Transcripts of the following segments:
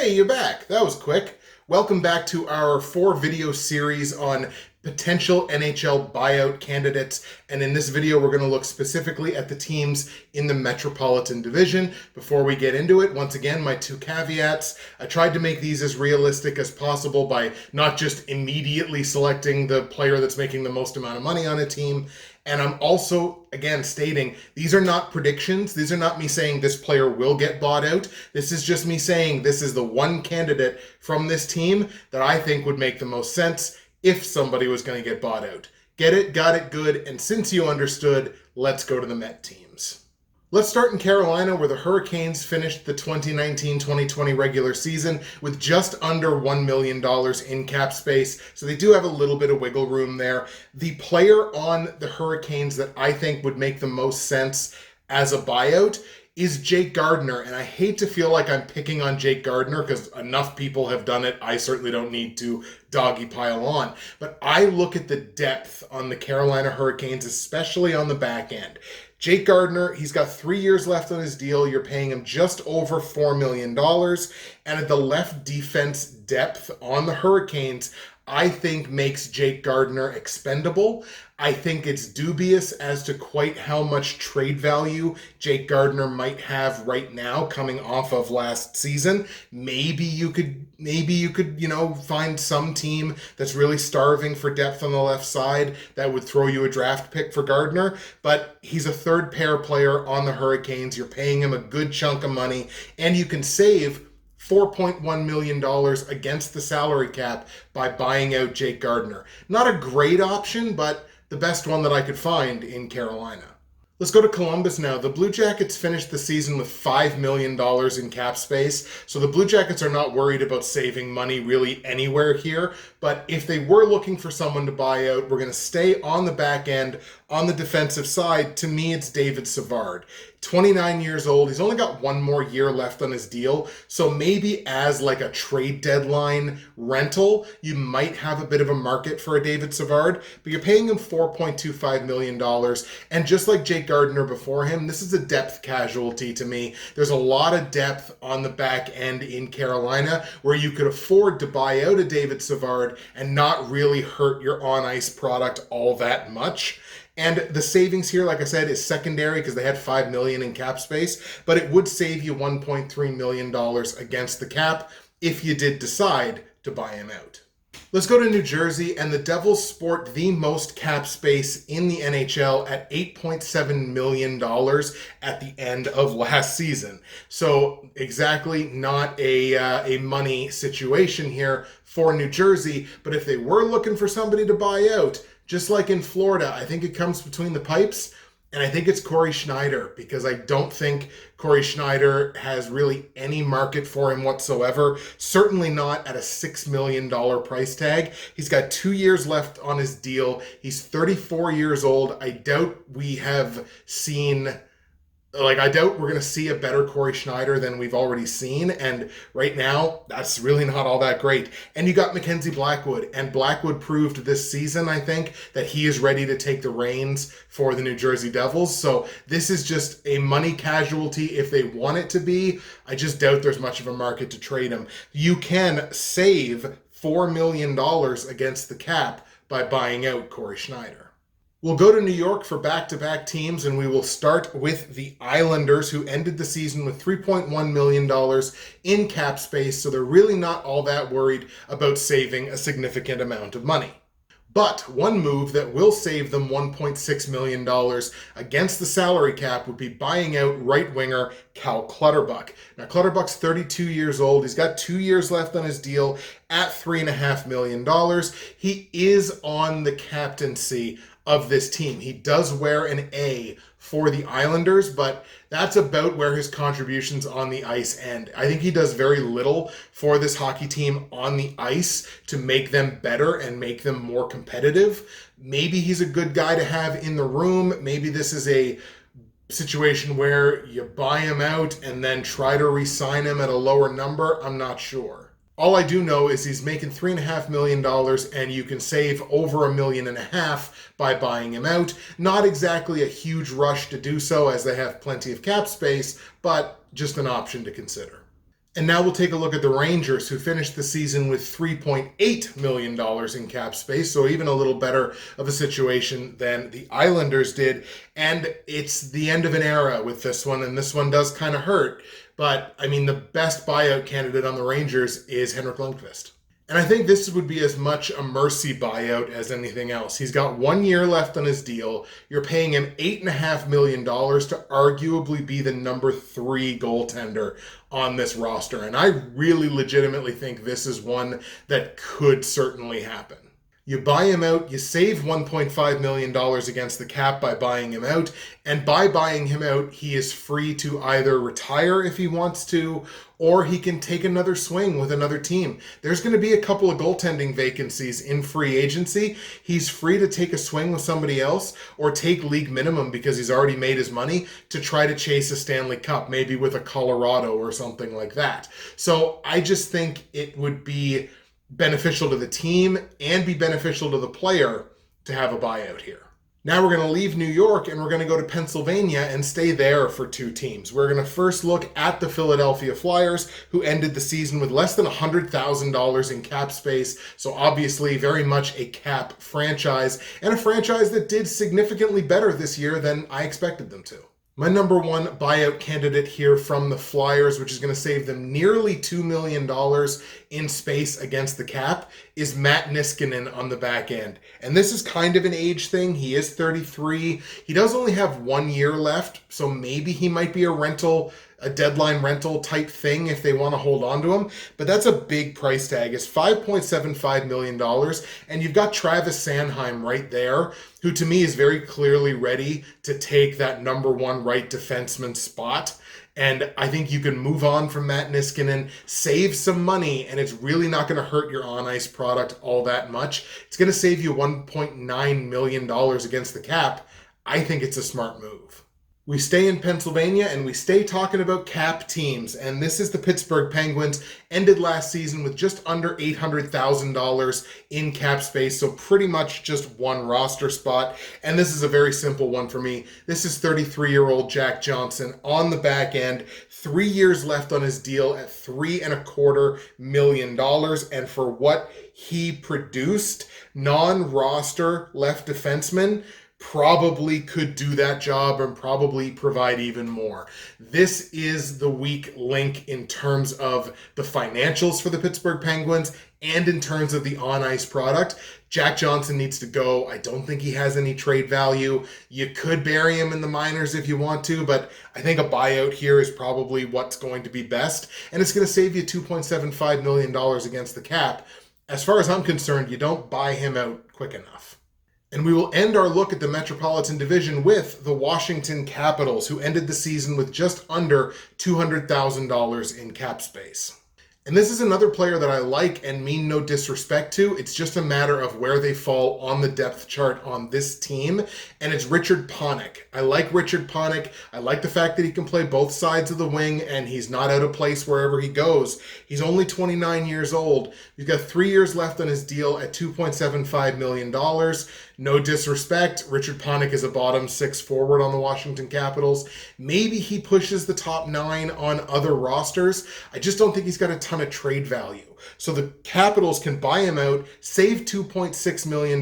Hey, you're back. That was quick. Welcome back to our 4-video series on potential NHL buyout candidates. And in this video, we're going to look specifically at the teams in the Metropolitan division. Before we get into it, once again, my 2 caveats. I tried to make these as realistic as possible by not just immediately selecting the player that's making the most amount of money on a team. And I'm also, again, stating these are not predictions. These are not me saying this player will get bought out. This is just me saying this is the one candidate from this team that I think would make the most sense if somebody was going to get bought out. Get it, got it, good. And since you understood, let's go to the Met teams. Let's start in Carolina, where the Hurricanes finished the 2019-2020 regular season with just under $1 million in cap space, so they do have a little bit of wiggle room there. The player on the Hurricanes that I think would make the most sense as a buyout is Jake Gardiner, and I hate to feel like I'm picking on Jake Gardiner because enough people have done it. I certainly don't need to doggy pile on, but I look at the depth on the Carolina Hurricanes, especially on the back end. Jake Gardiner, he's got 3 years left on his deal. You're paying him just over $4 million. And at the left defense depth on the Hurricanes, I think makes Jake Gardiner expendable. I think it's dubious as to quite how much trade value Jake Gardiner might have right now coming off of last season. Maybe you could, find some team that's really starving for depth on the left side that would throw you a draft pick for Gardiner. But he's a third pair player on the Hurricanes. You're paying him a good chunk of money, and you can save $4.1 million against the salary cap by buying out Jake Gardiner. Not a great option, but the best one that I could find in Carolina. Let's go to Columbus now. The Blue Jackets finished the season with $5 million in cap space, so the Blue Jackets are not worried about saving money really anywhere here, but if they were looking for someone to buy out, we're going to stay on the back end. On the defensive side, to me, it's David Savard. 29 years old. He's only got 1 more year left on his deal. So maybe as like a trade deadline rental, you might have a bit of a market for a David Savard, but you're paying him $4.25 million. And just like Jake Gardiner before him, this is a depth casualty to me. There's a lot of depth on the back end in Carolina where you could afford to buy out a David Savard and not really hurt your on-ice product all that much. And the savings here, like I said, is secondary because they had $5 million in cap space, but it would save you $1.3 million against the cap if you did decide to buy him out. Let's go to New Jersey, and the Devils sport the most cap space in the NHL at $8.7 million at the end of last season. So exactly not a money situation here for New Jersey, but if they were looking for somebody to buy out, just like in Florida, I think it comes between the pipes, and I think it's Corey Schneider, because I don't think Corey Schneider has really any market for him whatsoever, certainly not at a $6 million price tag. He's got 2 years left on his deal. He's 34 years old. I doubt we're going to see a better Corey Schneider than we've already seen. And right now, that's really not all that great. And you got Mackenzie Blackwood. And Blackwood proved this season, I think, that he is ready to take the reins for the New Jersey Devils. So this is just a money casualty if they want it to be. I just doubt there's much of a market to trade him. You can save $4 million against the cap by buying out Corey Schneider. We'll go to New York for back-to-back teams, and we will start with the Islanders, who ended the season with $3.1 million in cap space, so they're really not all that worried about saving a significant amount of money. But one move that will save them $1.6 million against the salary cap would be buying out right winger Cal Clutterbuck. Now, Clutterbuck's 32 years old. He's got 2 years left on his deal at $3.5 million. He is on the captaincy of this team. He does wear an A for the Islanders, but that's about where his contributions on the ice end. I think he does very little for this hockey team on the ice to make them better and make them more competitive. Maybe he's a good guy to have in the room. Maybe this is a situation where you buy him out and then try to re-sign him at a lower number. I'm not sure. All I do know is he's making $3.5 million, and you can save over $1.5 million by buying him out. Not exactly a huge rush to do so, as they have plenty of cap space, but just an option to consider. And now we'll take a look at the Rangers, who finished the season with $3.8 million in cap space, so even a little better of a situation than the Islanders did. And it's the end of an era with this one, and this one does kind of hurt. But, I mean, the best buyout candidate on the Rangers is Henrik Lundqvist. And I think this would be as much a mercy buyout as anything else. He's got 1 year left on his deal. You're paying him $8.5 million to arguably be the number 3 goaltender on this roster. And I really legitimately think this is one that could certainly happen. You buy him out, you save $1.5 million against the cap by buying him out, and by buying him out, he is free to either retire if he wants to, or he can take another swing with another team. There's going to be a couple of goaltending vacancies in free agency. He's free to take a swing with somebody else, or take league minimum because he's already made his money to try to chase a Stanley Cup, maybe with a Colorado or something like that. So I just think it would be beneficial to the team and be beneficial to the player to have a buyout here. Now we're going to leave New York and we're going to go to Pennsylvania and stay there for 2 teams. We're going to first look at the Philadelphia Flyers, who ended the season with less than $100,000 in cap space. So obviously very much a cap franchise, and a franchise that did significantly better this year than I expected them to. My number 1 buyout candidate here from the Flyers, which is going to save them nearly $2 million in space against the cap, is Matt Niskanen on the back end. And this is kind of an age thing. He is 33. He does only have 1 year left, so maybe he might be a deadline rental type thing if they want to hold on to him. But that's a big price tag. It's $5.75 million. And you've got Travis Sanheim right there, who to me is very clearly ready to take that number 1 right defenseman spot. And I think you can move on from Matt Niskanen, save some money, and it's really not going to hurt your on-ice product all that much. It's going to save you $1.9 million against the cap. I think it's a smart move. We stay in Pennsylvania and we stay talking about cap teams. And this is the Pittsburgh Penguins, ended last season with just under $800,000 in cap space. So pretty much just 1 roster spot. And this is a very simple one for me. This is 33-year-old Jack Johnson on the back end, 3 years left on his deal at $3.25 million. And for what he produced, non-roster left defenseman probably could do that job and probably provide even more. This is the weak link in terms of the financials for the Pittsburgh Penguins and in terms of the on-ice product. Jack Johnson needs to go. I don't think he has any trade value. You could bury him in the minors if you want to, but I think a buyout here is probably what's going to be best, and it's going to save you $2.75 million against the cap. As far as I'm concerned, you don't buy him out quick enough. And we will end our look at the Metropolitan Division with the Washington Capitals, who ended the season with just under $200,000 in cap space. And this is another player that I like and mean no disrespect to. It's just a matter of where they fall on the depth chart on this team. And it's Richard Panik. I like Richard Panik. I like the fact that he can play both sides of the wing and he's not out of place wherever he goes. He's only 29 years old. He's got 3 years left on his deal at $2.75 million. No disrespect, Richard Panik is a bottom 6 forward on the Washington Capitals. Maybe he pushes the top 9 on other rosters. I just don't think he's got a ton of trade value. So the Capitals can buy him out, save $2.6 million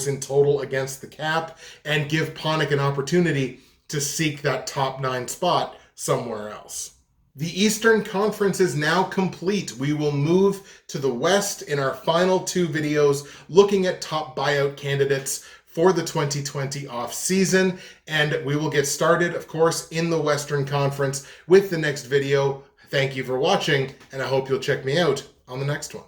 in total against the cap, and give Panik an opportunity to seek that top 9 spot somewhere else. The Eastern Conference is now complete. We will move to the West in our final 2 videos, looking at top buyout candidates for the 2020 off season. And we will get started, of course, in the Western Conference with the next video. Thank you for watching, and I hope you'll check me out on the next one.